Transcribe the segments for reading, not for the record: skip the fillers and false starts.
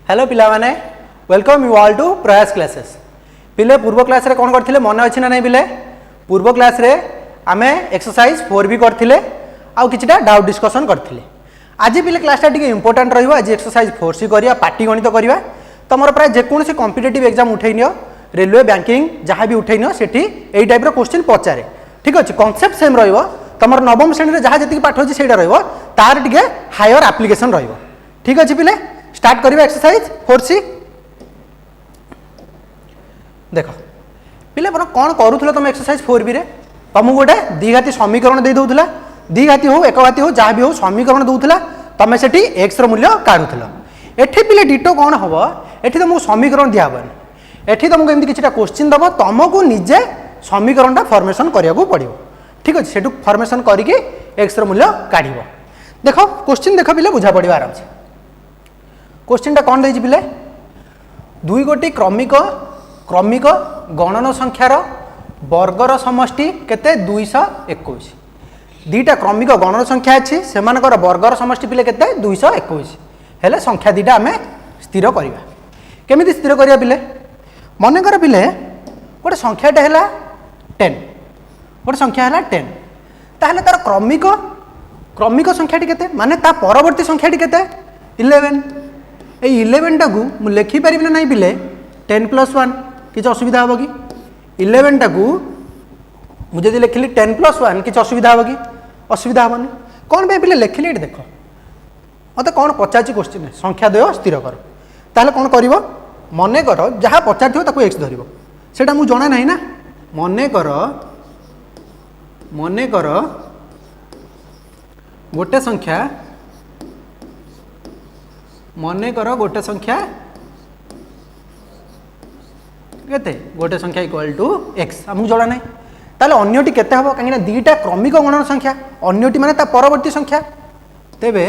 Hello पिला माने welcome you all to प्रयास क्लासेस। पिले पूर्व क्लास रे कौन करथिले मन अछि ना नहीं पिले? पूर्व क्लास रे आमे एक्सरसाइज 4 भी करथिले आउ किछटा डाउट डिस्कशन करथिले। आज पिले क्लास टा टिके इंपोर्टेंट रहिबो। आज एक्सरसाइज 4 सी करिया पाटी गणित करिया। तमर प्राय जे कोनसे कॉम्पिटिटिव एग्जाम उठै नियो, रेलवे बैंकिंग जहां भी उठै नियो सेठी एई टाइप रो क्वेश्चन पचारे। ठीक अछि, कांसेप्ट सेम रहिबो। तमर नवम श्रेणी रे जहां जति पाठ होछि सेटा रहिबो, तार टिके हायर एप्लीकेशन रहिबो। ठीक अछि पिले, स्टार्ट करिबा एक्सरसाइज 4C। देख पिले पर कौन करूथलो तुम एक्सरसाइज 4B रे? तुमको गोटे द्विघाती समीकरण दे दउथला, द्विघाती हो एकघाती हो जहाँ भी हो समीकरण दउथला, तमे सेठी x रो मूल्य काढुथलो। एठी पिले डिटो कौन हबो? एठी तुमको समीकरण दिया हबन, एठी तुमको एमती किछटा क्वेश्चन दबो, तुमको निजे समीकरणटा फॉर्मेशन करियाको पड़िबो। ठीक अछि, सेठु फॉर्मेशन करिके x रो मूल्य काढिबो। देखो क्वेश्चन देखो पिले बुझा पड़िबो आराम से। क्वेश्चन टा कौन देछि पिले? दुई गोटी क्रमिक गणन संख्यार वर्गर समष्टि केते 221। दीटा क्रमिक गणन संख्या अछि, सेमानकर वर्गर समष्टि पिले केते 221। हेले संख्या दीटा आमे स्थिर करिबा। केमिति स्थिर करिया पिले? मने कर पिले गोटे संख्याटा हैला 10, गोटे संख्या हैला 10, ताहले तार क्रमिक संख्याटी केते माने ता परवर्ती संख्याटी केते 11। ए 11 टाकू मु लिखि परिबिना नाही पिले 10 + 1 किछ असुविधा हबो कि? 11 टाकू मु जदि लिखिली 10 + 1 किछ असुविधा हबो कि? असुविधा हबनी। कोन बे पिले लिखिली एठी देखो, मते कोन पचाची क्वेश्चन है संख्या द्वय स्थिर कर। ताहले कोन करिवो? मने कर जहा पचारथियो ताकू x धरिवो, सेटा मु जणा नाही ना। मने कर गोटे संख्या, मने कर गोटे संख्या केते? गोटे संख्या इक्वल टू x। हमहु जणा नाही, ताले अन्यटी केते हबो? कांगिना दीटा क्रमिक गणन संख्या, अन्यटी माने ता परवर्ती संख्या। तेबे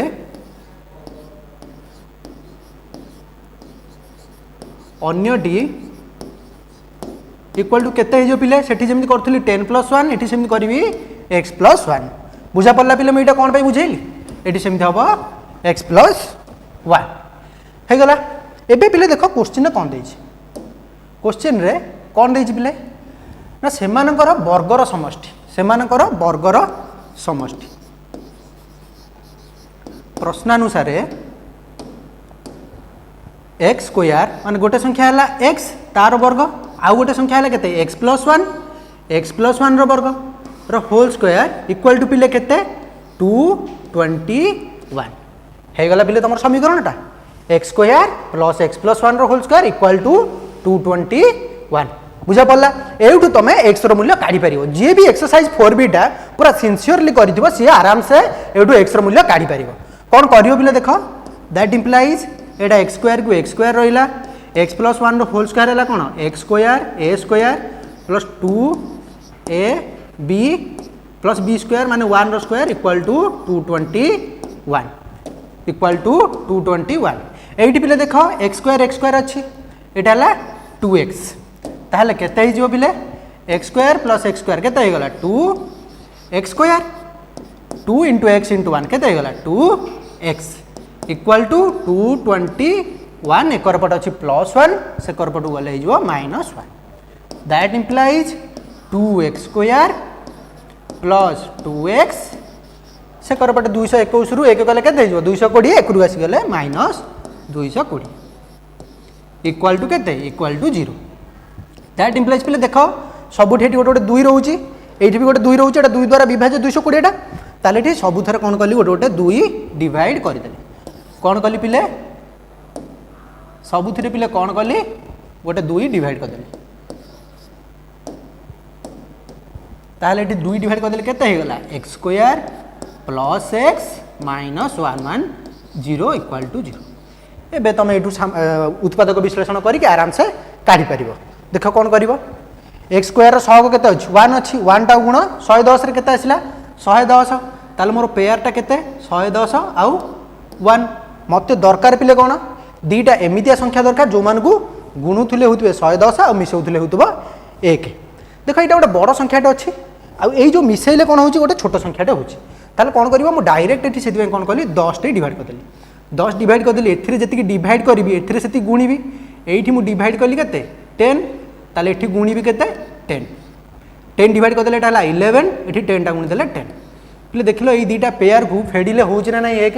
अन्यटी इक्वल टू केते हेजो पिले? सेठी जेमि करथली 10 + 1, एठी सेमि करबी x + 1। बुझा पड़ला पिले मैं एटा कोन पई बुझेइली? एठी सेमि हबो x + 1 हे गला। एबे पिले देखो क्वेश्चन रे कोन देछि? क्वेश्चन रे कोन देछि पिले ना सेमानकर वर्गर समष्टि, सेमानकर वर्गर समष्टि। प्रश्नानुसार x स्क्वायर माने गोटे संख्या हला x तार वर्ग, आउ गोटे संख्या हला केते x + 1 रो वर्ग रो होल स्क्वायर इक्वल टू पिले केते 221 हे गला पिले तमर समीकरणटा x स्क्वायर + x + 1 रो होल स्क्वायर इक्वल टू 221। बुझा पड़ला? एउठु तमे x रो मूल्य काढी परिबो। जे भी एक्सरसाइज 4B टा पूरा सिंसियरली करिथिबो सी आराम से एउठु x रो मूल्य काढी परिबो। कोन करियो पिले देखो? दैट इंप्लाइज एटा x स्क्वायर को x स्क्वायर रहिला, x + 1 रो होल स्क्वायर हला कोन x square a square + 2ab + b स्क्वायर माने 1 रो square equal to 221 equal to 221। एठी पिले देखो x स्क्वायर अछि, एटा हला 2x। ताहले केते हि जिवो पिले? x स्क्वायर + x स्क्वायर केते हे गला 2x स्क्वायर, 2 * x * 1 केते हे गला 2x इक्वल टू 221। एकर पट अछि +1, सेकर पटु गले हि जिवो -1। That implies 2x square + 2x सेकर पट 221 रु 1 गले केते जिवो 220, 1 रु आसी गले -220 इक्वल टू केते? Equal to 0। दैट इंप्लाइज पिले देखो सबुठी एठी गोटे 2 रहउची, एठी भी गोटे 2 रहउची, एटा 2 द्वारा विभाज्य 220 टा। ताले एठी सबु थरे कोन कली गोटे 2 डिवाइड करि देली। कोन कली पिले? सबु थरे पिले कोन कली गोटे 2 डिवाइड कर देली। ताले एठी 2 डिवाइड कर देली केते हे गला x square + x - 110 equal to 0। एबे तमे एठू उत्पादक विश्लेषण करिके आराम से काढी परिबो। देखो कोन करिवो? x स्क्वायर रो सहग केते अछि 1 अछि, 1 टा गुण 110 रे केते आसिला 110। ताले मोर पेयर टा केते 110 आउ 1। मते दरकार पिले कोन? दीटा एमितिया संख्या दरकार जो मान को गुणुथुले होतबे 110 आ मिसौथुले होतबो 1। देखो एटा गोटे बड़ संख्याटा अछि, आ एई जो मिसेइले कोन होउची गोटे छोट संख्याटा होउची। ताले कोन करिवो? मु डायरेक्ट एठी सेति कोन कली 10 टे डिवाइड कर देली। 10 डिवाइड करदेली एथिरे जति डिवाइड करी एथिरे सेति गुणिबी एठी मु डिवाइड कली केते 10 ताले एठी गुणिबी केते 10 10 डिवाइड करदेले एटा हला 11 एठी 10 टा गुणी देले 10 पले देखिलो एई दीटा पेयर को फेडिले होउछ ना नहीं 1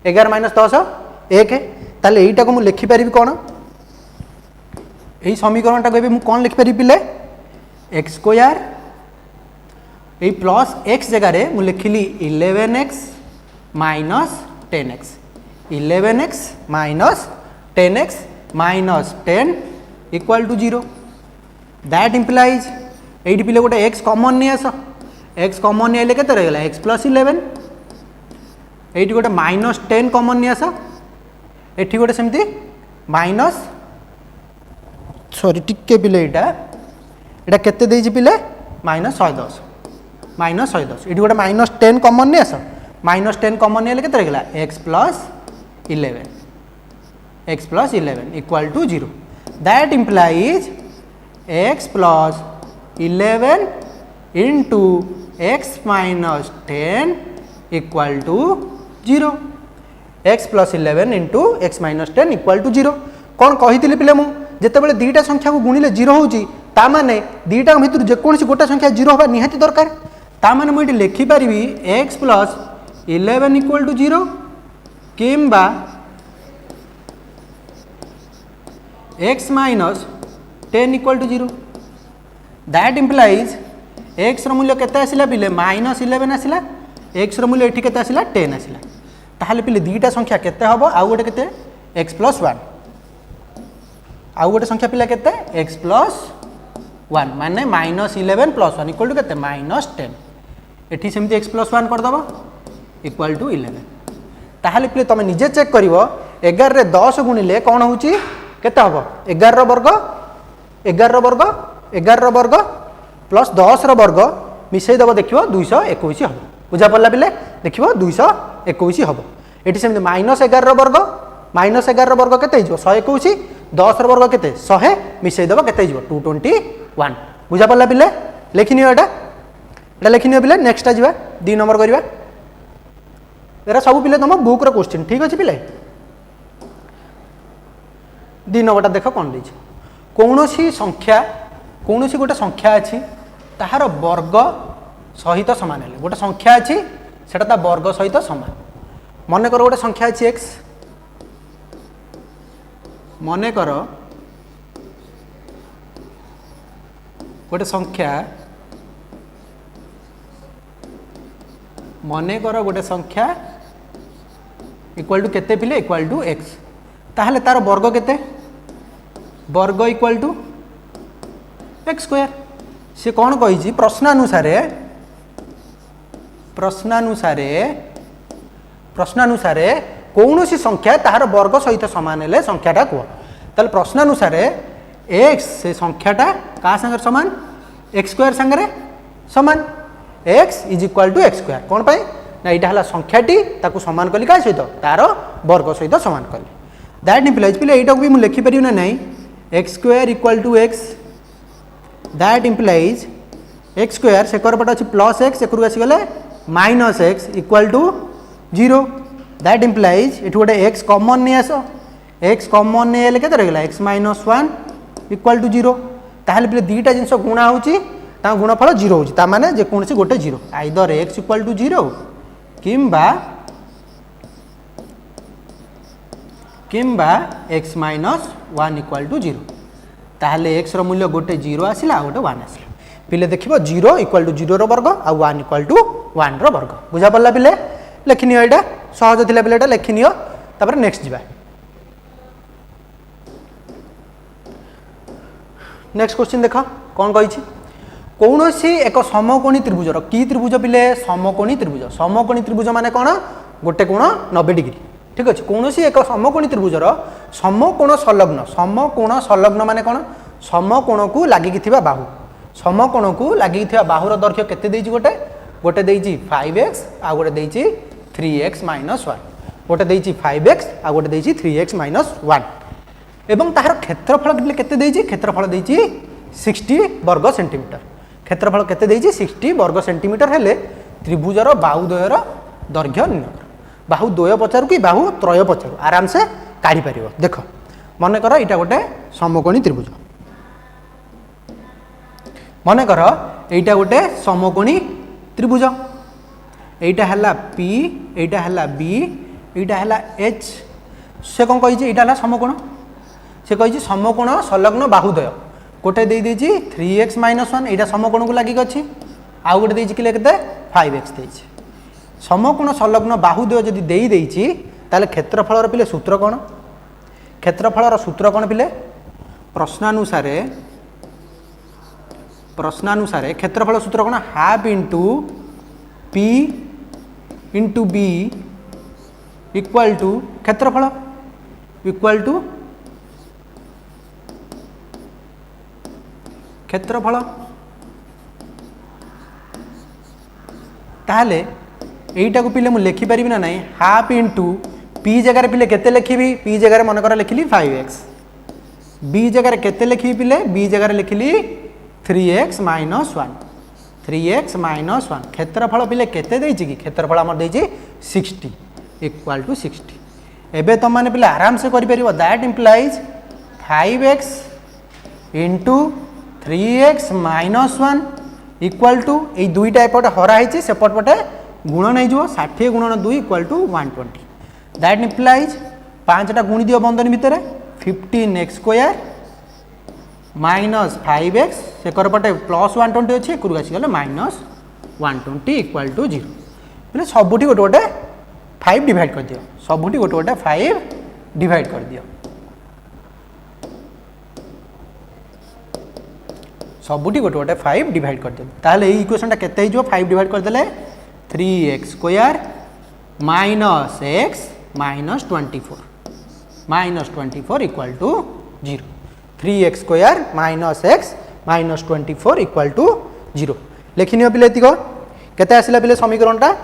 11 - 10 1 ताले एईटा को मु लिखि परिबी कोन एई समीकरणटा कहबे मु कोन लिखि परिबी पिले x स्क्वायर ए प्लस x जगह रे मु लिखिली 11x minus 10x 11x minus 10x minus 10 equal to 0 that implies एटी पिले गोटे x कॉमन नहीं आस x कॉमन नहीं आइले केते रहला x प्लस 11 एटी गोटे माइनस 10 कॉमन नहीं आस एटी गोटे सेमती माइनस सॉरी टिके पिले एटा केते देइछि पिले माइनस 110 एटी गोटे माइनस 10 कॉमन नहीं आस माइनस 10 कॉमन नहीं आइले केते रहला x plus 11 equal to 0 that implies x plus 11 into x minus 10 equal to 0 x plus 11 into x minus 10 equal to 0 कौन कही पिले मु जिते दीटा संख्या को गुणिले 0 होची ता माने दीटा भितर जेकोसी गोटे संख्या 0 होबा निहाती दरकार ता माने मु इटी लिखि परिबी x प्लस 11 इक्वल टू 0 किंबा x minus 10 equal to 0 that implies x मूल्य केते आसिला पिले माइनस 11 आसिला x मूल्य एठी केते आसिला 10 आसिला ताहाले पिले दीटा संख्या केते हबो आउ गोटे केते x प्लस 1 आउ गोटे संख्या पिला केते x प्लस 1 माने माइनस 11 प्लस 1 इक्वल टू केते माइनस 10 एठी सेमती x प्लस 1 कर दबो इक्वल टू 11 ताहाले पिले तमे निजे चेक करिवो 11 रे 10 गुणिले कोन होउची केते हबो 11 रो वर्ग प्लस 10 रो वर्ग मिसई दबो देखिवो 221 हबो बुझा पड़ला पिले देखिवो 221 हबो एठी सेमते माइनस 11 रो वर्ग केते हिजो 121 10 रो वर्ग केते 100 मिसई दबो केते हिजो 221 बुझा पड़ला पिले लेखिनियो एटा लेखिनियो पिले नेक्स्ट आजिबा 2 नंबर करिबा एरा सब पिले तुम बुक रो क्वेश्चन ठीक अछि पिले 2 नंबरटा देख कौन देछि कौनसी संख्या कौनसी गोटे संख्या अछि ताहार वर्ग सहित समान है गोटे संख्या अछि सेटा ता वर्ग सहित समान मने कर गोटे संख्या अछि x मने कर गोटे संख्या मने कर गोटे संख्या इक्वल टू केते पिले इक्वल टू x ताहले तार वर्ग केते वर्ग इक्वल टू x स्क्वायर से कौन कही प्रश्नानुसार कौन सी संख्या ताहार वर्ग सहित सामान है संख्याटा कह ताल प्रश्नानुसार x से संख्याटा का संगे सामान x स्क्वायर संगे सामान x is equal to x square कौन पाई ना यहाँ है संख्याटी ताकू सामान कली क्या सहित तार वर्ग सहित सामान कली दैट इम्प्लाइज पिले यहाँ भी मुझे लिखिपर ना नहीं x square equal to x that implies x square से पट अच्छी प्लस x एक आसीगले minus x equal to 0 that implies ये गोटे x कॉमन नहीं आस x कॉमन नहीं आए के x माइनस 1 इक्वल टू 0 ताहले पिले दीटा जिनस गुणा होची ता गुणफल 0 होची ता माने जे कोनसी गोटे 0 आइदर x इक्वल टू 0 किंबा x माइनस 1 इक्वल टू 0 ताहले x रो मूल्य गोटे 0 आसिला गोटे 1 आसिला पिले देखिबो 0 इक्वल टू 0 रो वर्ग आ 1 इक्वल टू 1 रो वर्ग बुझा पड़ला पिले लेखिनियो एटा सहज थिला पिले एटा लेखिनियो तापर नेक्स्ट जिबा नेक्स्ट क्वेश्चन देखो कौन कही कौन सी एक समकोणी त्रिभुज की त्रिभुज पिले समकोणी त्रिभुज माने कौन गोटे कोण 90 डिग्री ठीक अच्छे कौन सी एक समकोणी त्रिभुजर समकोण संलग्न माने कौन समकोण को लगिक बाहु समकोण को लगिक बाहुर दैर्घ्य केते देइछि गोटे देइछि 5x आ गोटे देइछि 3x माइनस 1 गोटे देइछि 5x आ गोटे देइछि 3x माइनस 1 एवं तार क्षेत्रफल केते देइछि क्षेत्रफल देइछि 60 वर्ग सेंटीमीटर क्षेत्रफल केते देइछि 60 वर्ग सेंटीमीटर हेले त्रिभुजर बाहुद्वयर दैर्घ्य निर्णय बाहु द्वय पचारू कि बाहु त्रय पचारू आराम से काढ़ी पार। देख मनकर यहाँ गोटे समकोणी त्रिभुज, मनकर यहाँ गोटे समकोणी त्रिभुज, यहाँ है पी, यहाँ है बी, यहाँ है एच। से कौन कही यहाँ समकोण, से कही समकोण संलग्न बाहुद्वय गोटे दे 3x - 1 यहाँ समकोण को लगिक अच्छी, आउ गोटे देखे के 5x देती। समकोण संलग्न बाहुद्वय जदि देती ताले क्षेत्रफल पिले सूत्र कौन, क्षेत्रफल सूत्र कौन पिले प्रश्नानुसारे क्षेत्रफल सूत्र कौन half into P into B equal to क्षेत्रफल इक्वल टू क्षेत्रफल। ताहले एईटा को पिले मु लिखि परिबि ना नहीं, हाफ इंटू पी जगह पिले केते लिखिबि, पी जगह मनकर लिखिली 5x, बी जगह केते लिखिबि पिले, बी जगह लिखिली 3x - 1, 3x - 1। क्षेत्रफल पिले केते देछि कि, क्षेत्रफल हमर देछि 60 इक्वल टू 60। एबे तुम माने पिले आराम से करि परिबो, that implies 5x into 3x - 1 equal to ये दुईटा एपटे हराई सेपट पटे गुणन हो 60 गुणन 2 इक्वल टू 120। दैट इंप्लाइज 5टा गुणी दियो बंधन भितर 15x स्क्वायर माइनस 5x सेकर पटे प्लस 120 अच्छे एक आसीगले माइनस 120 इक्वल टू 0। बोले सबुठी गोटे गोटे 5 डिवाइड कर दियो, सबुठी गोटे गोटे 5 डिवाइड कर दियो, सबुठी गोटे गोटे 5 डिवाइड कर दियो। ताहले ये इक्वेशन केते हो 5 डिवाइड कर देले 3x square minus x minus 24 equal to 0। 3x square minus x minus 24 equal to 0 लिखिनियो पिले एतिको केते आसिला पिले समीकरणटा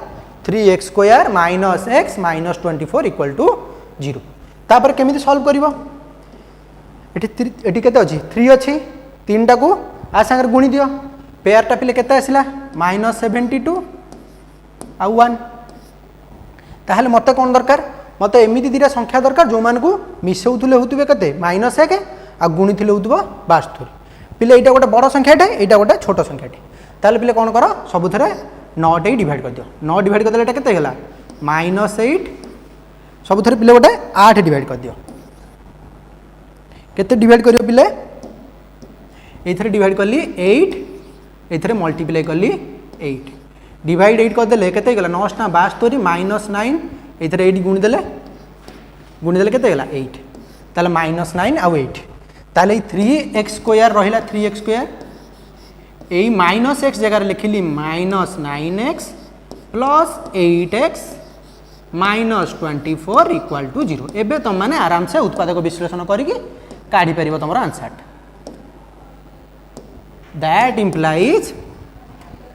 3x square minus x minus 24 equal to 0। तापर केमिति सॉल्व करिवो, एटी केते अछि 3 अछि, 3टा को आ संगे गुणी दियो, पेयरटा पिले केते आसिला माइनस 72 आ 1। ताहले मते कोन दरकार, मते एमिति दिरा संख्या दरकार जो मान को मिसौथुले होतबे केते माइनस 1 आ गुणी थिले होतबो 72। पिले एटा गोटे बड़ संख्याटे, एटा गोटे छोट संख्याटे, ताहले पिले कोन करो सबुथरे 9 टे डिवाइड कर दियो, 9 डिवाइड कर देले एटा केते गेला -8, सबुथरे पिले गोटे 8 डिवाइड कर दियो। केते डिवाइड करियो पिले, एथरे डिवाइड करली 8, एथरे मल्टीप्लाई करली 8, डिवाइड 8 कर देले केते गेला 9 टा 72 माइनस 9, एथरे 8 गुणी देले केते गेला 8, ताले माइनस 9 आ 8। ताले 3x स्क्वायर रहिला 3x स्क्वायर, एई माइनस x जगह लिखिली minus 9x plus 8x minus 24 equal to 0। एबे तुम माने आराम से उत्पादक विश्लेषण करिकी काढी परिबो तमरो आंसर। दैट इंप्लाइज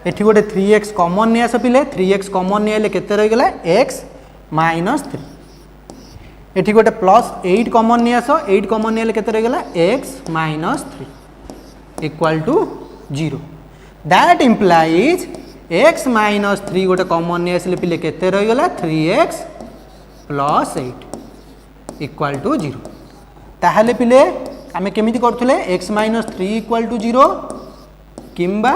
एठी गोटे 3x कॉमन नहीं आस पिले, 3x कॉमन नहीं आले केते रही गला x माइनस 3, एठी गोटे प्लस 8 कॉमन नहीं आस, 8 कॉमन नहीं आले केते रही गला x minus 3 equal to 0। That implies x minus 3 गोटे कॉमन नहीं आसले पिले केते रही गला 3x प्लस 8 इक्वल टू 0। ताहले पिले आमे केमिति करथुले x माइनस 3 इक्वल टू 0 किंबा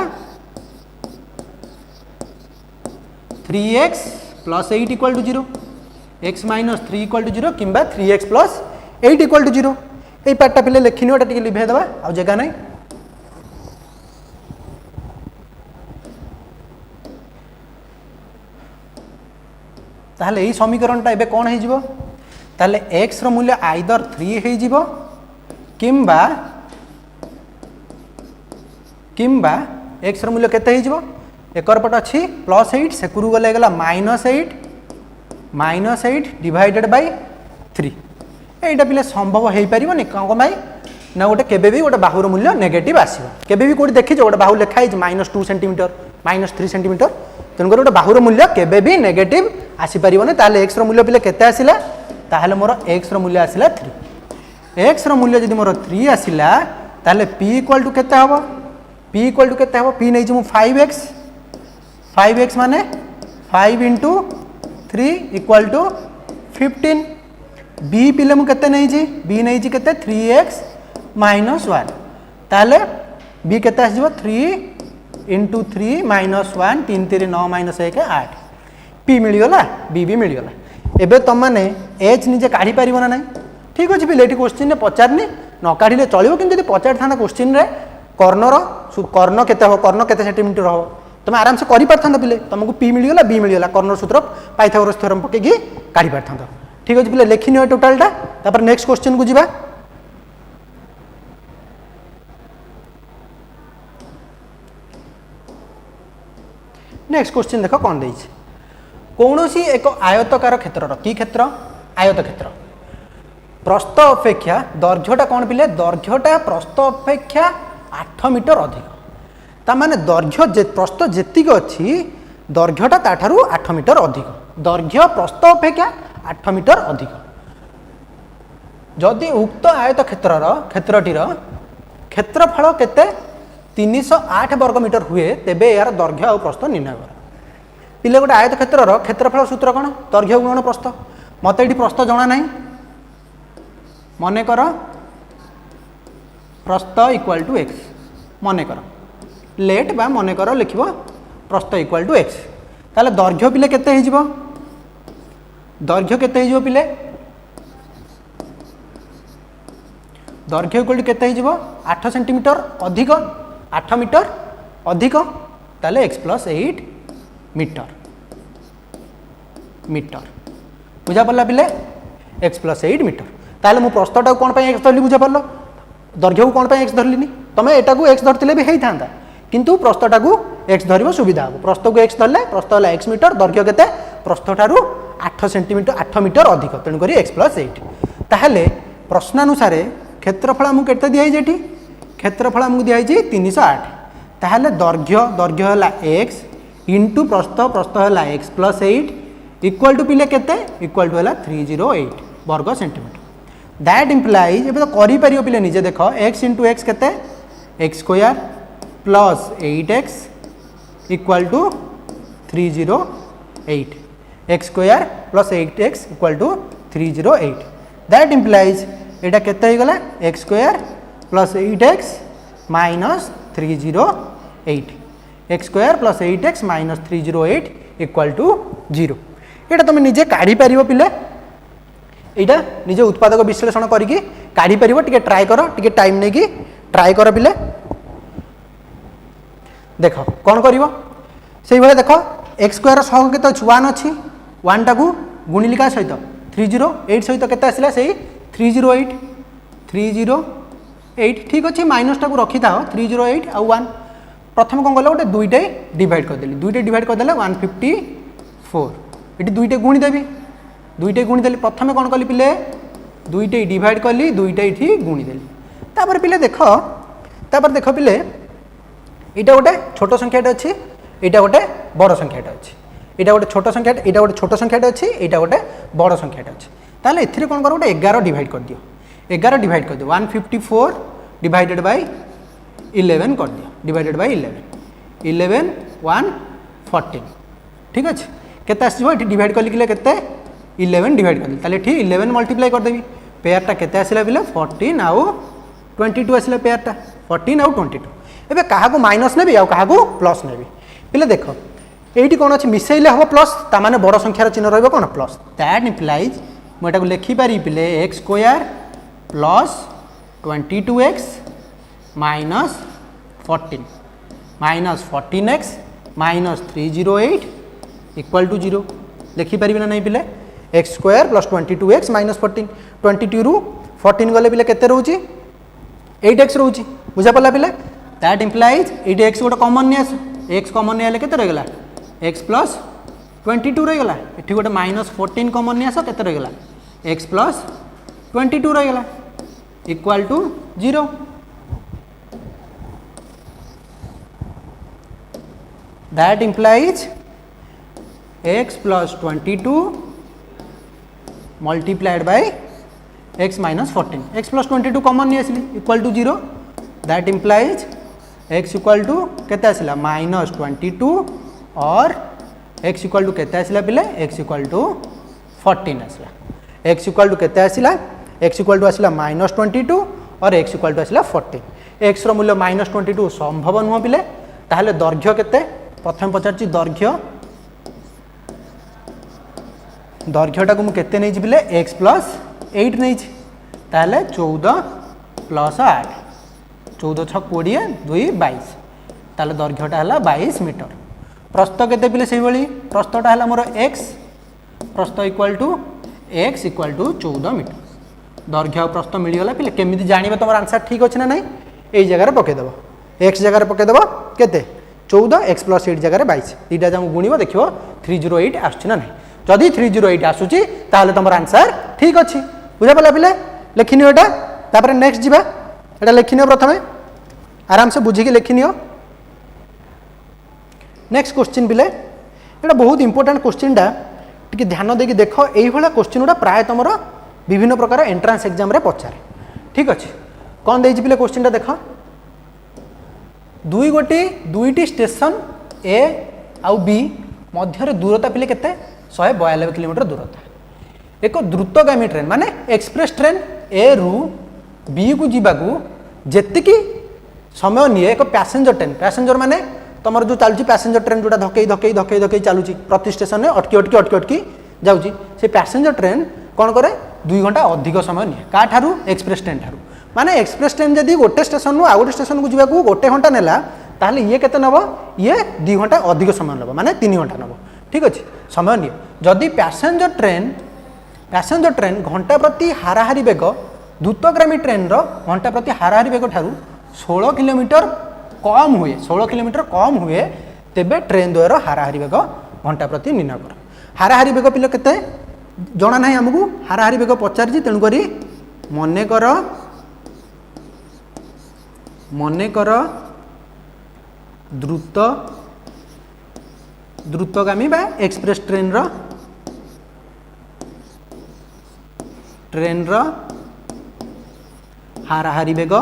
3x plus 8 equal to 0, x minus 3 equal to 0 किंबा 3x प्लस 8 इक्वल टू 0। ये पार्टा पिले लिखिनी ओटा टिके लिभे दबा आ जगह नहीं। ताहले एई समीकरणटा एबे कोन हे जिवो, ताहले x रो मूल्य आइदर 3 हे जिवो किंबा x रो मूल्य केते हे जिवो, एकर पट अछि +8 सेकुरु गले गला -8 डिवाइडेड बाय 3। एटा पिले संभव हे परिबोनी कोन भाई ना गोटे केबे भी गोटे बाहुर मूल्य नेगेटिव आसीबो, केबे भी कोडी देखि जो गोटे बाहु लेखा है -2 सेंटीमीटर -3 सेंटीमीटर, तेनकर गोटे बाहुर मूल्य केबे भी नेगेटिव आसी परिबोनी। ताले x रो मूल्य पिले केते आसिला, ताले मोर x रो मूल्य आसिला 3। x रो मूल्य जदि मोर 3 आसिला ताले p इक्वल टू केते हबो, p इक्वल टू केते हबो, p नै जे मु 5x माने 5 इंटू 3 इक्वल टू 15 बी पिले मु केते नहीं जी बी नहीं जी केते 3x माइनस 1 ताले बी केते आसीबो 3 इंटू 3 माइनस 1 3 3 9 माइनस 1 8 पी मिलगला बी भी मिलगला एबे तुम माने एच निजे काढ़ी पारिबो ना नहीं ठीक अच्छे पिले ये क्वेश्चन ने पचारनी न काढ़ले चलो कि पचार था क्वेश्चन रे कर्णर कर्ण केते हो कर्ण केते सेंटीमीटर हो तुम आराम से करि पारथांत पिले तुमको पी मिलगला बी मिलगला कर्णर सूत्र पाइथागोरस थ्योरम पकेगी काढ़ी पारथांत ठीक अच्छे पिले लिखिनि टोटालटा तापर नेक्स्ट क्वेश्चन को जीवा नेक्स्ट क्वेश्चन देख कौन देछि कौनसी एक आयतकार क्षेत्र की क्षेत्र आयत क्षेत्र प्रस्थ अपेक्षा दैर्घ्यटा कौन पिले दैर्घ्यटा प्रस्थ अपेक्षा 8 मीटर अधिक तामाने दैर्घ्य प्रस्थ जेतिक अच्छी दैर्घ्यटा ताठारु 8 मीटर अधिक दैर्घ्य प्रस्थ अपेक्षा 8 मीटर अधिक जदि उक्त आयत क्षेत्रटीर क्षेत्रफल केते 308 वर्ग मीटर हुए तेबे यार दैर्घ्य और प्रस्थ निर्णय कर पिले गोटे आयत क्षेत्रफल सूत्र कौन दैर्घ्य गुणन प्रस्थ मत ये प्रस्थ जना ना मन कर प्रस्थ इक्वाल टू एक्स मन कर लेट बा मन कर लिख प्रस्थ इक्वाल टू एक्स ताले दैर्घ्य पिले केते हो दैर्घ्य केते हो पिले दैर्घ्य इक्वाल टू केते हो 8 सेंटीमीटर अधिक 8 मीटर अधिक ताले एक्स प्लस 8 मीटर मीटर बुझा पड़ा पिले एक्स प्लस 8 मीटर ताले मु प्रस्थटा कौन एक्स धरली बुझा पड़ल दैर्घ्य को कौन एक्स धरलिनी तुम एटा को एक्स धरते भी होता किंतु प्रस्थटा को एक्स धर सुविधा हम प्रस्थ को एक्स धरले प्रस्थ है एक्स मीटर दैर्घ्य केते प्रस्थ ठारू 8 सेंटीमीटर 8 मीटर अधिक तेणुक एक्स प्लस 8 ताहले प्रश्नानुसार क्षेत्रफल आमको केते दिखाई क्षेत्रफल आमको दिखाई 308 ताहले दैर्घ्य है एक्स इंटू प्रस्थ है एक्स प्लस 8 इक्वल टू पिले केते इक्वल टू है 308 वर्ग सेंटीमीटर दैट इम्प्लाइज ए तो कर पिले निजे देख एक्स इंटू एक्स केते x square plus 8x equal to 308 x square plus 8x equal to 308 that implies एटा केते हो गला x square plus 8x minus 308 x square plus 8x minus 308 equal to 0 एटा तुम निजे काढ़ी पारिबो पिले एटा निजे उत्पादक विश्लेषण करिकी काढ़ी पारिबो टिके ट्राई करो टिके टाइम नै की ट्राई करो पिले देख कौन कर से भाई देख एक्स स्क्वायर सह के 1 अच्छी 1 टाक गुणिली क्या सहित 308 सहित के आसला से 308 ठीक अच्छे माइनस टाक रखी था 308 आउ 1 प्रथम कौन कल गोटे दुईटे डिवाइड करदेली दुईटे डिवाइड करदे 154 ये दुईटे गुणीदेवी दुईटे गुणीदेली प्रथम कौन कली पिले दुईटे डिवाइड कली दुईटे ये गुणीदेली तापर पिले देख पिले यहाँ गोटे छोट संख्याटे अच्छी यहाँ गोटे बड़ संख्याटे अच्छी यहाँ गोटे छोट संख्या यहाँ गोटे छोट संख्याटे अच्छी यहाँ गोटे बड़ संख्याटे अच्छी ताहले एथिरे कौन कर गोटे 11 डिवाइड कर दियो 11 डिवाइड कर दियो 154 डिवाइडेड बाय 11 कर दियो डिवाइडेड बाय 11 114 ठीक अच्छे केते आसीबो एठी डिवाइड कली किले केते 11 डिवाइड कर दियो ताहले एठी 11 मल्टीप्लाई कर देबी पेयरटा केते आसिला बिले 14 आउ 22 आसिला पेयरटा 14 आउ 22 एबे काहाको माइनस नेबी आ काहाको प्लस नेबी पिले देख एठी कोन अछि मिसेइले हम प्लस ता माने बड़ संख्यार चिन्ह रहबो कोन प्लस दैट इम्प्लाइज म एटा को लिखि पारी पिले x square plus 22x minus 14 minus 14x minus 308 equal to 0 लिखि पारिबे ना नहीं पिले x square plus 22x minus 14 22 रु 14 गले पिले केते रहउची 8x रहउची बुझा पल्ला पिले दैट इम्प्लाइज ये एक्स गोटे कमन नहीं आस एक्स कमन नहीं आले केते रहिगला एक्स प्लस 22 रहिगला एठी गोटे माइनस 14 कमन नहीं आस केते रहिगला एक्स प्लस 22 रहिगला equal to 0 that implies x plus 22 multiplied by x minus 14 x plus 22 कमन नहीं आसली equal to 0 that implies x equal to केते आसला माइनस 22 और एक्स इक्वाल टू केते आसिला पिले एक्स इक्वाल टू 14 आसिला एक्स इक्वाल टू केते आसिला एक्स इक्वाल टू आसिला -22 और एक्स इक्वाल टू आसिला 14 एक्स रो मूल्य -22 संभव नुह पिले ताहले दैर्घ्य केते प्रथम पचारची दैर्घ्यटा को मु केते नै पिले x + 8 नै ताहले 14 + 8 14 6 20 2 22 ताहले दैर्घ्यटा हला 22 मीटर प्रस्थ केते पिले सेही भली प्रस्थटा हला मोर x प्रस्थ equal to x equal to 14 meter दैर्घ्य प्रस्थ मिल गला पिले केमिति जानिबे तमर आंसर ठीक अछि ना नहीं एई जगह रे पके देबो x जगह रे पके देबो केते 14 x + 8 जगह रे 22 दीटा जाम गुणिबो देखिबो 308 आछछि ना नहीं जदि 308 आसुची ताहले तमर आंसर ठीक अछि बुझा पला पिले लेखिनियो एटा तापर नेक्स्ट जिबा एटा लेखिनियो प्रथमे आराम से बुझी के लेखिनियो नेक्स्ट क्वेश्चन पिले एटा बहुत इंपोर्टेंट क्वेश्चन डा टिके ध्यान देकी देखो एई भला क्वेश्चन उडा प्राय तमर विभिन्न प्रकार एंट्रांस एग्जाम रे पचारे ठीक अछि कोन देछि पिले क्वेश्चन डा देखो दुईटी स्टेशन ए आउ बी मध्य रे दूरता पिले केते 192 किलोमीटर दूरता एक द्रुतगामी ट्रेन माने एक्सप्रेस ट्रेन ए रु बी को जीवाकू जेतिकी समय निए एक पैसेंजर माने तमर जो चलुची पैसेंजर ट्रेन जोटा धकई चलुची प्रति स्टेशन में अटकी जाउची से पैसेंजर ट्रेन कौन करे 2 घंटा अधिक समय निए का ठारू एक्सप्रेस ट्रेन ठारू माने एक्सप्रेस ट्रेन जदि गोटे स्टेशन नु आ गोटे स्टेशन को जीवाकू गोटे घंटा नेला ताहले ये केते नबो ये 2 घंटा अधिक समय नबो माने 3 घंटा नबो ठीक अछि समय निए जदि पैसेंजर ट्रेन घंटा प्रति हाराहारी बेग द्रुतगामी ट्रेन रो घंटा प्रति हाराहारी बेग ठारू 16 किलोमीटर कम हुए तेबे ट्रेन द्वयर हाराहारी बेग घंटा प्रति निर्णय कर हाराहारी बेग पिले केते जना नाही हमकु हाराहारी बेग पचारजी तेनु करी मने कर द्रुतगामी बा एक्सप्रेस ट्रेन रो हाराहारी बेग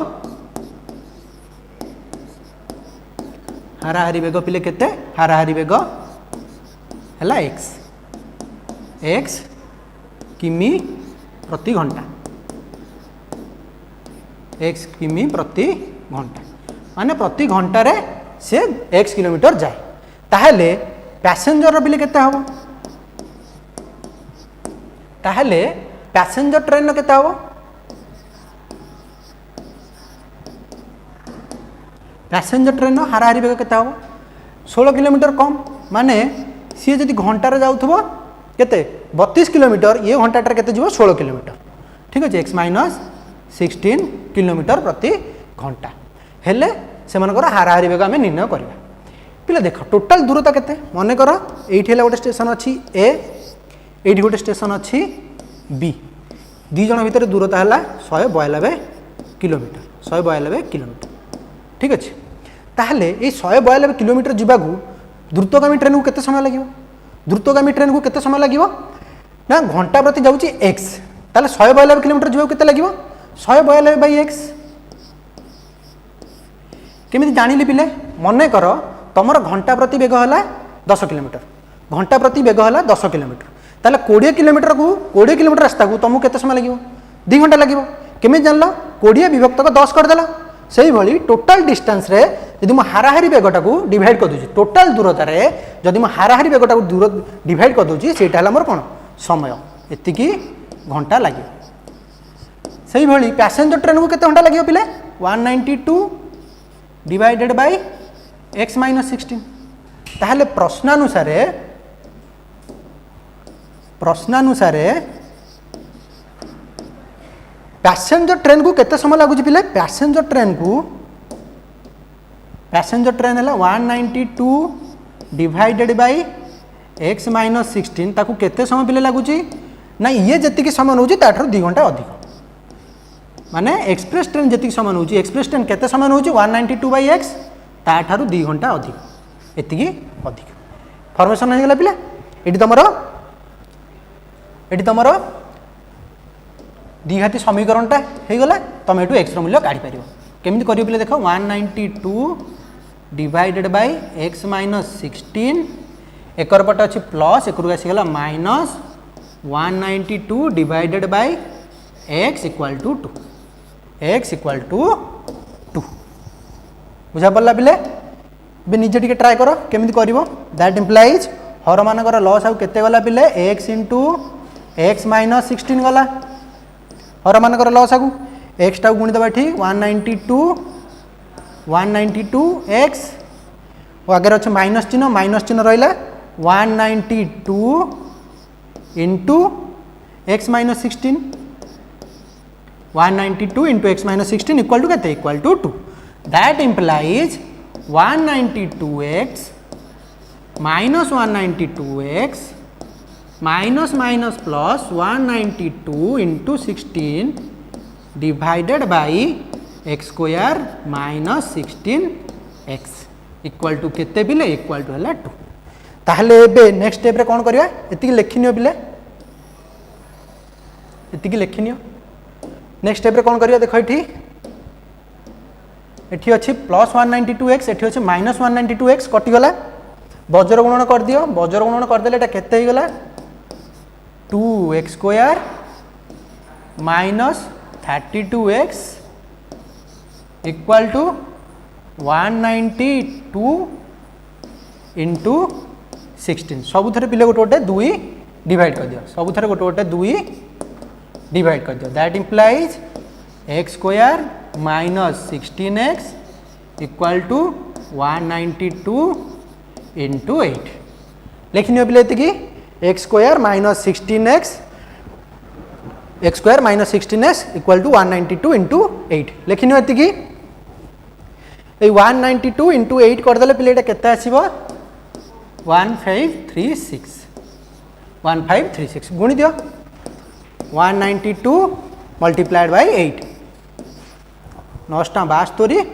पिले केते हाराहारी बेग हला x किमी प्रति घंटा x किमी प्रति घंटा माने प्रति घंटा रे से x किलोमीटर जाए ताहले पैसेंजर रो पिले केते हबो ताहले पैसेंजर ट्रेन रो केते हबो पैसेंजर ट्रेन हाराहारी बेग केते हबो 16 किलोमीटर कम माने सी जदि घंटा रे जाउथबो केते 32 किलोमीटर ये घंटा रे केते जीवो 16 किलोमीटर ठीक अछि x - 16 किलोमीटर प्रति घंटा हेले से मनकर हाराहारी बेग आमे निर्णय करबा पिला देख टोटल दूरता केते मने कर एठी हला गोटे स्टेशन अछि ए एठी गोटे स्टेशन अछि बी दी जण भीतर दूरता हला 192 किलोमीटर ठीक अछि ताहले ए 192 किलोमीटर जीवाकू द्रुतगामी ट्रेन को केते समय लागिवो द्रुतगामी ट्रेन को केते समय लागिवो ना घंटा प्रति जाउची x ताले 192 किलोमीटर जीवाकू केते लागिवो 192/x केमिति जानिली पिले मने कर तमर घंटा प्रति वेग हला 10 किलोमीटर घंटा प्रति वेग हला 10 किलोमीटर ताले 20 किलोमीटर रास्ता को तुमको केते समय लागिवो 2 घंटा लागिवो केमिति जानलो 20 विभक्त 10 कर देला सेही भली टोटल डिस्टेंस रे यदि म हाराहारी बेगटा को डिवाइड कर दोची टोटल दूरता रे यदि म हाराहारी बेगटा को दूर डिवाइड कर दोची सेटा हला मोर कोन समय एतिकी घंटा लागिवो सेही भली पैसेंजर ट्रेन को केते घंटा लागिवो पिले 192 डिवाइडेड बाय x - 16 ताहले प्रश्नानुसार पैसेंजर ट्रेन को केते समय लागुची पिले पैसेंजर ट्रेन हला 192 डिवाइडेड बाय x - 16 ताकू केते समय पिले लागुची ना ये जति समय नउची ताठर 2 घंटा अधिक माने एक्सप्रेस ट्रेन जति समय नउची एक्सप्रेस ट्रेन केते समय नउची 192/x ताठारु 2 घंटा अधिक एतिकी अधिक फॉर्मेशन हो गला पिला एटी तमरो द्विघाती समीकरणटा हो गला तुम एटू x रो मूल्य काढी परिबो केमिति करियो पिला देखो 192 डिवाइडेड बाय x - 16 एकर पटे अच्छी प्लस एक आसीगला minus 192 divided by x equal to 2 x equal to 2 बुझा पड़ा पिले भी निजे टिके ट्राए कर केमिति करिवो दैट इम्प्लाइज हर मानकर लॉस आउ केते गला पिले x इंटू एक्स माइनस 16 गला हर मानकर लॉस आगु x टा गुणी दबा ठीक 192 x वो आगे अच्छे माइनस चिन्ह रहा 192 into x minus 16 192 into x minus 16 equal to K equal to 2 that implies 192x minus 192x minus minus plus 192 into 16 divided by x square minus 16x equal to केते बिले इक्वल टू है 2 ताहले एबे next step रे कौन करिया एतिकी लेखिनियो बिले एतिकी लेखिनियो next step रे कौन करिया देखो एठी अच्छी प्लस 192x एठी अच्छी माइनस 192x कटिगला बजर गुणन कर दियो बजर गुणन करदेले एटा केते ही गला 2x square minus 32x equal to 192 into 16 सबु थे पिले गोटे गोटे 2 डिवाइड कर दियो सबु थे गोटे गोटे 2 डिवाइड कर दियो that implies x square minus 16x equal to 192 into 8 लिखनी पिले ये x square minus 16x x square minus 16x equal to 192 into 8 लिखनी ये 192 इंटू 8 करदे पिले केते आसीबो 1536 गुणी दियो 192 मल्टीप्लाइड बाय 8 9 72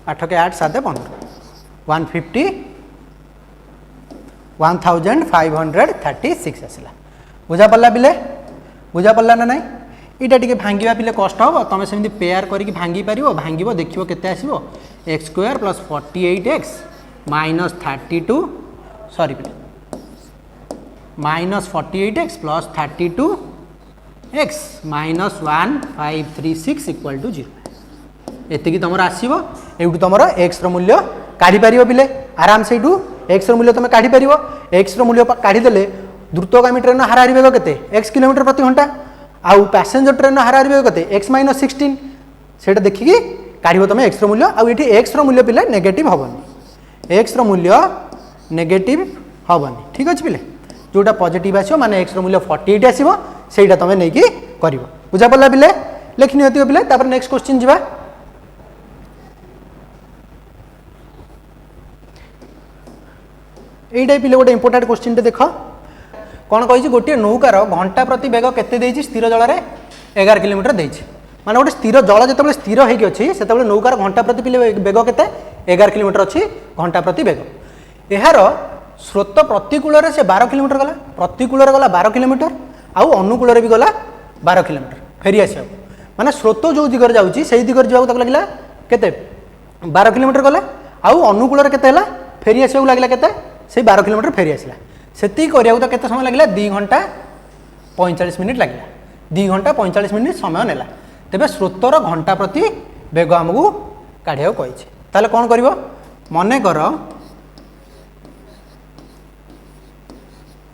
8 के 8 7 15 1536 आसला बुझा पड़ा पिले बुझा पड़ा ना नहीं यहाँ टी भांगा पिले कष्ट हम तुम सेमती पेयर करके भांगी पार भांग देख के आसो x square plus 48x minus 32 sorry पिले minus 48x plus 32x minus 1536 equal to 0 एति तुम आसो ये तुम एक्स रूल्य काढ़ी पार पिले आराम से एक्स रूल्य तुम काढ़ी पार एक्स रूल्य काढ़ीदे द्रुतगामी ट्रेन हाराहारी बेग के एक्स किलोमीटर प्रति घंटा आउ पैसेंजर ट्रेन हाराहारी बेग के एक्स माइनस 16 से देखिकी काढ़ तुम एक्स मूल्य आउ ये एक्स रूल्य पिले नेगेटिव हेनी एक्स मूल्य नेगेटिव हेनी ठीक अच्छे पिले जोटा पॉजिटिव आसो माने एक्स मूल्य 48 आसो से तुम नहीं कर बुझा पड़ा पिले लिखनी पिले तापर नेक्स्ट क्वेश्चन जा यही पिले गोटे इंपोर्टेंट क्वेश्चन देख कौन कही गोटे नौकार घंटा प्रति बेग केते स्थिर जल में 11 किलोमीटर देती माने गोटे स्थिर जल जो स्थिर होगी से नौकार घंटा प्रति पिले बेग के 11 किलोमीटर अच्छी घंटा प्रति बेग यार स्रोत प्रतिकूल से 12 किलोमीटर गला प्रतिकूल गला 12 किलोमीटर आउ अनुकूल भी गला 12 किलोमीटर फेरी आस माने स्रोत जो दिगरे जाऊँगी से दिगरे जावाक लगे केते 12 किलोमीटर गला आउ अनुकूल केते फेरी आसवाक लगे केते से 12 किलोमीटर फेरी आसला से तो केते समय लगे 2 घंटा 45 मिनिट लगे 2 घंटा 45 मिनिट समय नेला तेबे स्रोतर घंटा प्रति बेग आमको काढ़िया कही ताले कौन कर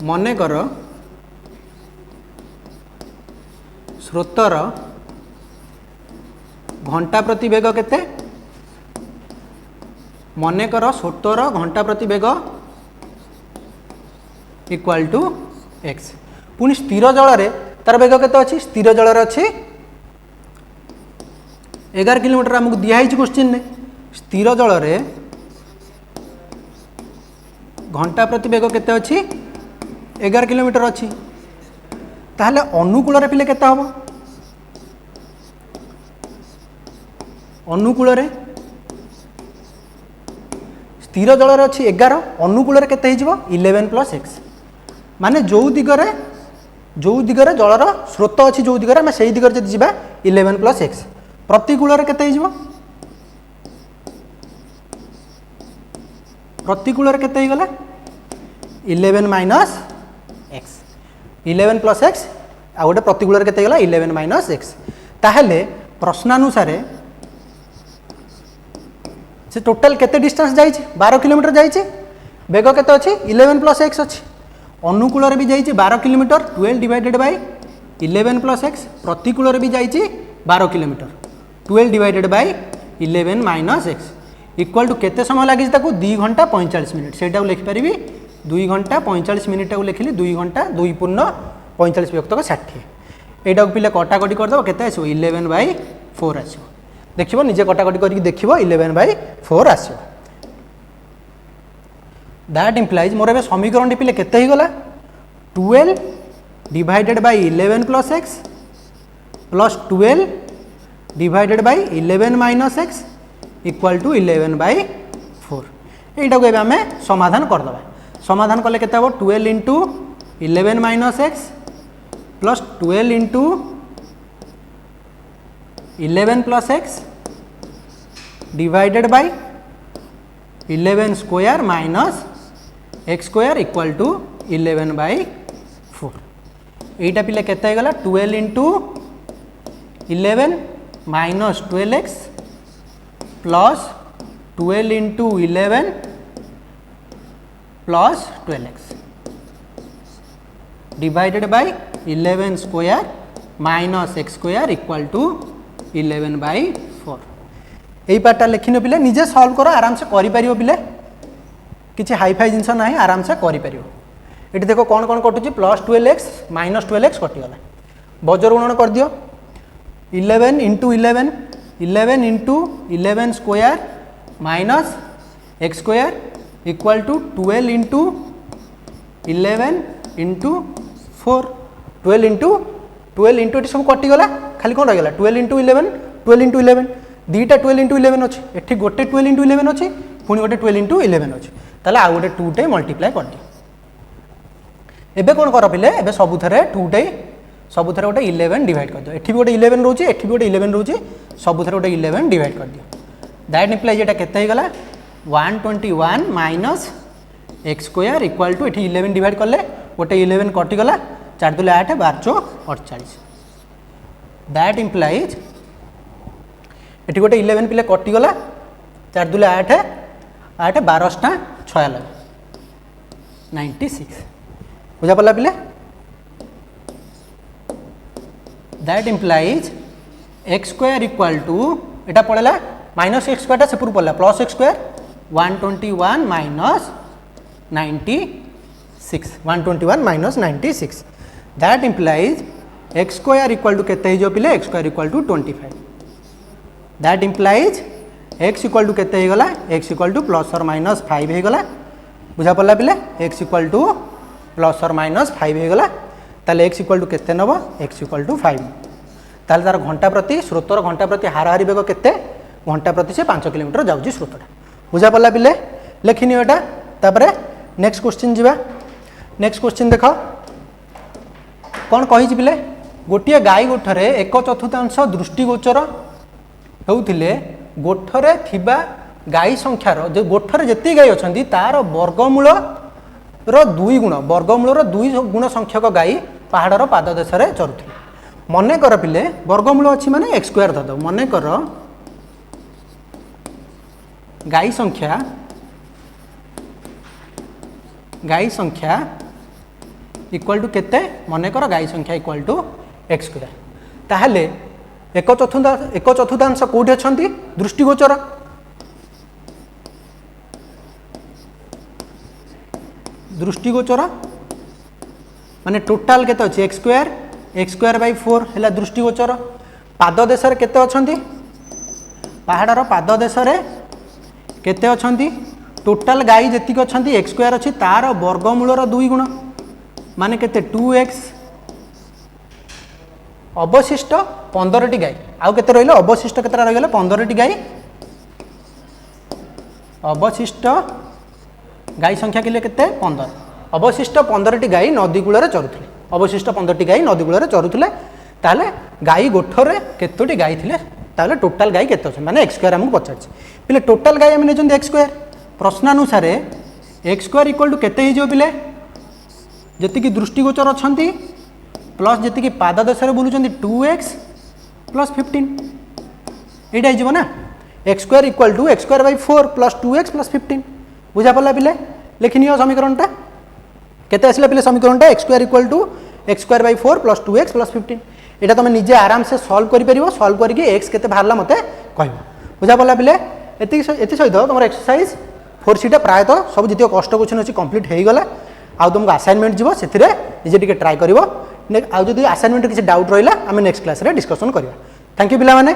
मन कर स्रोतर घंटा प्रति बेग केते मन कर स्रोतर घंटा प्रति बेग इक्वल टू एक्स पुणी स्थिर जल रे तार बेग केते अच्छी स्थिर जल अच्छी 11 किलोमीटर आमको दिखाई क्वेश्चन ने स्थिर जल रे घंटा प्रति बेग केते अच्छी 11 किलोमीटर अच्छी ताहले अनुकूल रे पिले केते हबो अनुकूल रे स्थिर जल रे अच्छी 11 अनुकूल रे केते हिजबो 11 प्लस एक्स माने जो दिगरे जलर स्रोत अच्छी जो दिगरे आम से दिगरे जब जा 11 प्लस एक्स प्रतिकूल रे केते हिजबो प्रतिकूल केते ही गला 11 माइनस एक्स 11 प्लस एक्स आ गोटे प्रतिकूल केते गला 11 माइनस एक्स ताहेले प्रश्नानुसार से टोटल केते डिस्टेंस जाइए 12 किलोमीटर जाइए बेग केते अच्छी 11 प्लस एक्स अच्छी अनुकूल भी जाइए 12 kilometre 12 divided by 11 plus x प्रतिकूल भी जाइए 12 kilometre 12 divided by 11 minus x equal to केते समय लगी 2 घंटा 45 मिनिट से लिखिपारि 2 घंटा 45 मिनिट लिखिली 2 घंटा 2 पूर्ण 45 विभक्त 60 यहाँ पिले कटाकटी करदेव केते आसो 11 बाय 4 आसो देखिए निजे कटाकटी करके देखिए 11 बाय 4 आसो दैट इम्प्लाइज मोर ए समीकरण पिले केते ही गला 12 divided by 11 plus x plus 12 divided by 11 minus x equal to 11 by 4 यहाँ को आम समाधान करदे समाधान कले केते हम 12 into 11 minus x plus 12 into 11 plus x divided by 11 square minus x square equal to 11 by 4 यहाँ पिले केते गला 12 into 11 minus 12x plus 12 into 11 plus 12x divided by 11 square minus x square equal to 11 by 4 यही पार्टा लिखिन पिले निजे solve करो आराम से करि परियो पिले किछि हाई फाई जिनस ना आराम से करि परियो एटी देखो कौन कौन कटुची प्लस 12x माइनस 12x कटिगला बजर गुणन कर दियो 11 into 11 11 into 11 square minus x square equal to 12 into 11 into 4 12 into ये सब कटिगला खाली कौन रहीगला 12 इंटू 11 दुईटा 12 इंटू 11 अच्छे एटी गोटे 12 इंटू 11 अच्छी पुणी गोटे 12 इंटू 11 अच्छे ताले आउ गोटे 2 टे मल्टीप्लाई कर दियो एबे कौन कर पिले एबे सबुथरे 2 टे सबुथरे गोटे 11 डिवाइड कर दियो एठी भी गोटे 11 रोचे एठी भी गोटे 11 रोचे सबुथरे गोटे 11 डिवाइड कर दियो दैट इम्प्लाइज एटा केते ही गला 121 minus x square equal to एठी 11 डिवाइड करले गोटे 11 कटि गला 4 2 8 12 4 48 दैट इम्प्लाइज एठी गोटे 11 पिले कटि गला 4 2 8 8 12 टा 96 96 बुझा पड़ला पिले that implies x square equal to एटा पड़ेला माइनस एक्स स्क्वायर से पड़ला plus x square 121 minus 96 121 minus 96 that implies x square equal to केते जो पिले x square equal to 25 that implies x equal to केते गला एक्स इक्वल टू प्लस और माइनस 5 हो गला बुझा पड़ला पिले एक्स इक्वल टू प्लस और माइनस 5 हो गला ताले एक्स इक्वल टू केते नबो एक्स इक्वल टू 5 ताले तार घंटा प्रति स्रोतर घंटा प्रति हाराहारी बेग केते घंटा प्रति से 5 किलोमीटर जाउची स्रोतटा बुझा पड़ला पिले लेखिनि एटा तापरे नेक्स्ट क्वेश्चन जीवा नेक्स्ट क्वेश्चन देखो कौन कहि पिले गोटिए गाई गोठरे 1/4 दृष्टिगोचर होउथिले गोठरे थिबा गाई संख्यार जो गोठरे जेति गाई अछंती तार वर्गमूल रो 2 गुण वर्गमूल रो 2 गुण संख्यक गाई पहाड़र पाददेश रे चरुथिले मने कर पिले वर्गमूल अच्छी माने एक्स स्क्वायर धद मने कर गाई संख्या इक्वल टू केते मने कर गाई संख्या इक्वल टू एक्स स्क्वायर ताहले 1/4 कोठी अछंती दृष्टिगोचर दृष्टिगोचर माने टोटाल केते अछि एक्स स्क्वायर बाय 4 हैला दृष्टिगोचर पाद देश रे केते अछंती पहाड़र पाद देश रे केते अछंती टोटाल गाई जेतिक अछंती एक्स स्क्वायर अछि तार वर्गमूल रो 2 गुण माने केते 2x अवशिष्ट 15 टी गाई आउ केते रहिलो अवशिष्ट केते रहि गेले 15 टी गाई अवशिष्ट गाई संख्या के लिए केते 15 अवशिष्ट 15 टी गाई नदी कूल चरुथिले अवशिष्ट 15 टी गाई नदी कूल चरुथिले ताले गाई गोठरे केतोटी गाई थिले ताले टोटाल गाई केते अछि माने एक्स स्क्वायर हमकु पचारछि पिले टोटाल गाई हम नेचन एक्स स्क्वायर प्रश्नानुसार एक्स स्क्वायर इक्वल टू केते हो पिले जी दृष्टिगोचर अच्छा प्लस जी पाद दशा बुलूँ 2x प्लस 15 यहाँ हो ना x square equal to x square by 4 plus 2x plus 15 बुझा पड़ा पिले लिखनी समीकरणटा केते आसला पिले समीकरणटा x square equal to x square by 4 plus 2x plus 15 यहाँ तुम निजे आराम से सल्व कर सल्व करके एक्स केते बाहरला मते कह बुझा पड़ा पिले ये सहित तुम एक्सरसाइज 4C प्रायतः सब जितक कष्ट क्वेश्चन अच्छी कंप्लीट हो गला आउ तुमको असाइनमेंट जीव से निजे टिके ट्राए कर आउ जदि असाइनमेंट किसी डाउट रहा आम नेक्स्ट क्लास रे डिस्कसन करवा थैंक यू पिला माने।